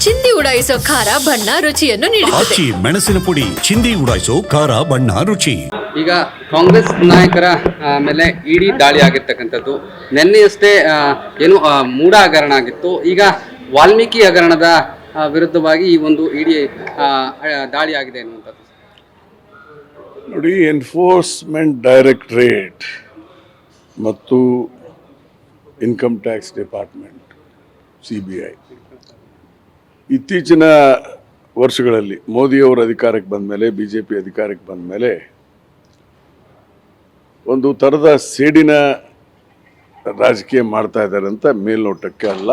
ಚಿಂದಿ ಉಡಾಯಿಸೋ ಖಾರ ಬಣ್ಣ ರುಚಿಯನ್ನು ನೀಡುತ್ತದೆ. ಆಚಿ ಮೆಣಸಿನ ಪುಡಿ ಚಿಂದಿ ಉಡಾಯಿಸೋ ಖಾರ ಬಣ್ಣ ರುಚಿ. ಈಗ ಕಾಂಗ್ರೆಸ್ ನಾಯಕರ ಮೇಲೆ ಇಡಿ ದಾಳಿ ಆಗಿರ್ತಕ್ಕಂಥದ್ದು ನಿನ್ನೆಯಷ್ಟೇ ಏನು ಮೂಢ ಹಗರಣ ಆಗಿತ್ತು. ಈಗ ವಾಲ್ಮೀಕಿ ಹಗರಣದ ವಿರುದ್ಧವಾಗಿ ಈ ಒಂದು ಇಡಿ ದಾಳಿ ಆಗಿದೆ ಅನ್ನುವಂಥದ್ದು. ನೋಡಿ, ಎನ್ಫೋರ್ಸ್ಮೆಂಟ್ ಡೈರೆಕ್ಟರೇಟ್ ಮತ್ತು ಇನ್ಕಮ್ ಟ್ಯಾಕ್ಸ್ ಡಿಪಾರ್ಟ್ಮೆಂಟ್ CBI ಇತ್ತೀಚಿನ ವರ್ಷಗಳಲ್ಲಿ ಮೋದಿಯವರು ಅಧಿಕಾರಕ್ಕೆ ಬಂದ ಮೇಲೆ BJP ಅಧಿಕಾರಕ್ಕೆ ಬಂದ ಮೇಲೆ ಒಂದು ಥರದ ಸೇಡಿನ ರಾಜಕೀಯ ಮಾಡ್ತಾ ಇದ್ದಾರೆ ಅಂತ ಮೇಲ್ನೋಟಕ್ಕೆ ಅಲ್ಲ,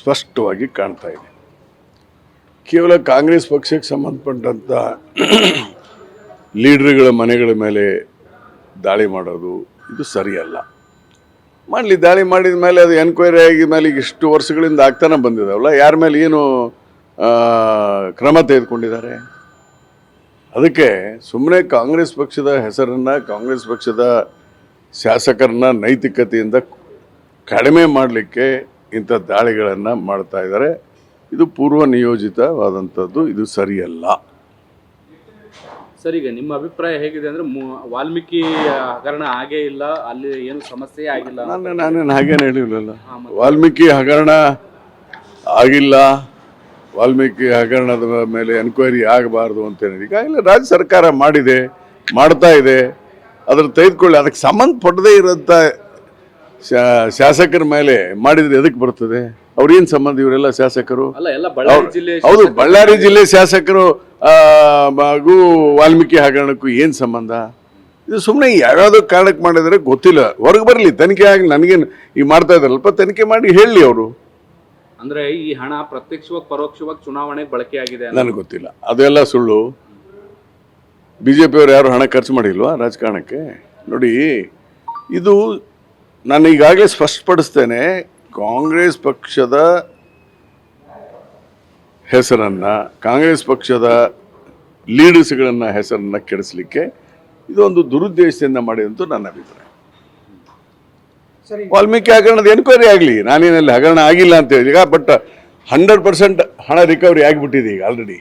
ಸ್ಪಷ್ಟವಾಗಿ ಕಾಣ್ತಾ ಇದೆ. ಕೇವಲ ಕಾಂಗ್ರೆಸ್ ಪಕ್ಷಕ್ಕೆ ಸಂಬಂಧಪಟ್ಟಂಥ ಲೀಡರ್ಗಳ ಮನೆಗಳ ಮೇಲೆ ದಾಳಿ ಮಾಡೋದು ಇದು ಸರಿಯಲ್ಲ. ಮಾಡಲಿ, ದಾಳಿ ಮಾಡಿದ ಮೇಲೆ ಅದು ಎನ್ಕ್ವೈರಿ ಆಗಿದ ಮೇಲೆ ಈಗ ಇಷ್ಟು ವರ್ಷಗಳಿಂದ ಆಗ್ತಾನೆ ಬಂದಿದ್ದಾವಲ್ಲ, ಯಾರ ಮೇಲೆ ಏನು ಕ್ರಮ ತೆಗೆದುಕೊಂಡಿದ್ದಾರೆ? ಅದಕ್ಕೆ ಸುಮ್ಮನೆ ಕಾಂಗ್ರೆಸ್ ಪಕ್ಷದ ಹೆಸರನ್ನು, ಕಾಂಗ್ರೆಸ್ ಪಕ್ಷದ ಶಾಸಕರನ್ನ ನೈತಿಕತೆಯಿಂದ ಕಡಿಮೆ ಮಾಡಲಿಕ್ಕೆ ಇಂಥ ದಾಳಿಗಳನ್ನು ಮಾಡ್ತಾ ಇದ್ದಾರೆ. ಇದು ಪೂರ್ವ ನಿಯೋಜಿತವಾದಂಥದ್ದು, ಇದು ಸರಿಯಲ್ಲ. ಸರ್, ಈಗ ನಿಮ್ಮ ಅಭಿಪ್ರಾಯ ಹೇಗಿದೆ ಅಂದರೆ ವಾಲ್ಮೀಕಿ ಹಗರಣ ಆಗೇ ಇಲ್ಲ, ಅಲ್ಲಿ ಏನು ಸಮಸ್ಯೆ ಆಗಿಲ್ಲ? ನಾನೇನು ಹಾಗೇನು ಹೇಳಿರಲಿಲ್ಲ. ವಾಲ್ಮೀಕಿ ಹಗರಣ ಆಗಿಲ್ಲ, ವಾಲ್ಮೀಕಿ ಹಗರಣದ ಮೇಲೆ ಎನ್ಕ್ವೈರಿ ಆಗಬಾರ್ದು ಅಂತ ಹೇಳಿದ್ರೆ ಈಗಾಗಲೇ ರಾಜ್ಯ ಸರ್ಕಾರ ಮಾಡಿದೆ, ಮಾಡ್ತಾ ಇದೆ. ಅದ್ರ ತೆಗೆದುಕೊಳ್ಳಿ, ಅದಕ್ಕೆ ಸಂಬಂಧಪಟ್ಟದೇ ಇರೋಂಥ ಶಾಸಕರ ಮೇಲೆ ಮಾಡಿದ್ರೆ ಎದಕ್ಕೆ ಬರ್ತದೆ? ಅವ್ರೇನು ಸಂಬಂಧ? ಇವರೆಲ್ಲ ಶಾಸಕರು ಹೌದು, ಬಳ್ಳಾರಿ ಜಿಲ್ಲೆ ಶಾಸಕರು ಹಾಗೂ ವಾಲ್ಮೀಕಿ ಹಗರಣಕ್ಕೂ ಏನು ಸಂಬಂಧ? ಇದು ಸುಮ್ಮನೆ ಯಾವ್ಯಾವುದೋ ಕಾರಣಕ್ಕೆ ಮಾಡಿದರೆ ಗೊತ್ತಿಲ್ಲ, ಹೊರಗೆ ಬರಲಿ, ತನಿಖೆ ಆಗಿ. ನನಗೇನು ಈಗ ಮಾಡ್ತಾ ಇದ್ದಾರಲ್ಪ, ತನಿಖೆ ಮಾಡಿ ಹೇಳಲಿ ಅವರು. ಅಂದ್ರೆ ಈ ಹಣ ಪ್ರತ್ಯಕ್ಷವಾಗಿ ಪರೋಕ್ಷವಾಗಿ ಚುನಾವಣೆಗೆ ಬಳಕೆ ಆಗಿದೆ ನನಗೆ ಗೊತ್ತಿಲ್ಲ, ಅದೆಲ್ಲ ಸುಳ್ಳು. BJP ಅವರು ಯಾರು ಹಣ ಖರ್ಚು ಮಾಡಿಲ್ವಾ ರಾಜಕಾರಣಕ್ಕೆ? ನೋಡಿ, ಇದು ನಾನು ಈಗಾಗಲೇ ಸ್ಪಷ್ಟಪಡಿಸ್ತೇನೆ, ಕಾಂಗ್ರೆಸ್ ಪಕ್ಷದ ಹೆಸರನ್ನು, ಕಾಂಗ್ರೆಸ್ ಪಕ್ಷದ ಲೀಡರ್ಸ್ಗಳನ್ನು ಹೆಸರನ್ನು ಕೆಡಿಸಲಿಕ್ಕೆ ಇದೊಂದು ದುರುದ್ದೇಶದಿಂದ ಮಾಡಿದಂತೂ ನನ್ನ ಅಭಿಪ್ರಾಯ. ವಾಲ್ಮೀಕಿ ಹಗರಣದ ಎನ್ಕ್ವೈರಿ ಆಗಲಿ, ನಾನೇನಲ್ಲಿ ಹಗರಣ ಆಗಿಲ್ಲ ಅಂತ ಹೇಳಿ. ಈಗ ಬಟ್ 100% ಹಣ ರಿಕವರಿ ಆಗಿಬಿಟ್ಟಿದೆ. ಈಗ already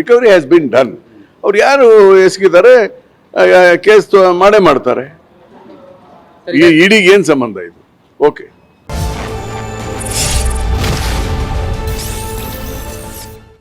recovery has been done. ಅವ್ರು ಯಾರು ಎಸಗಿದ್ದಾರೆ ಕೇಸ್ ಮಾಡೇ ಮಾಡ್ತಾರೆ. ಈ ಇಡಿಗೆ ಏನು ಸಂಬಂಧ ಇದು? ಓಕೆ.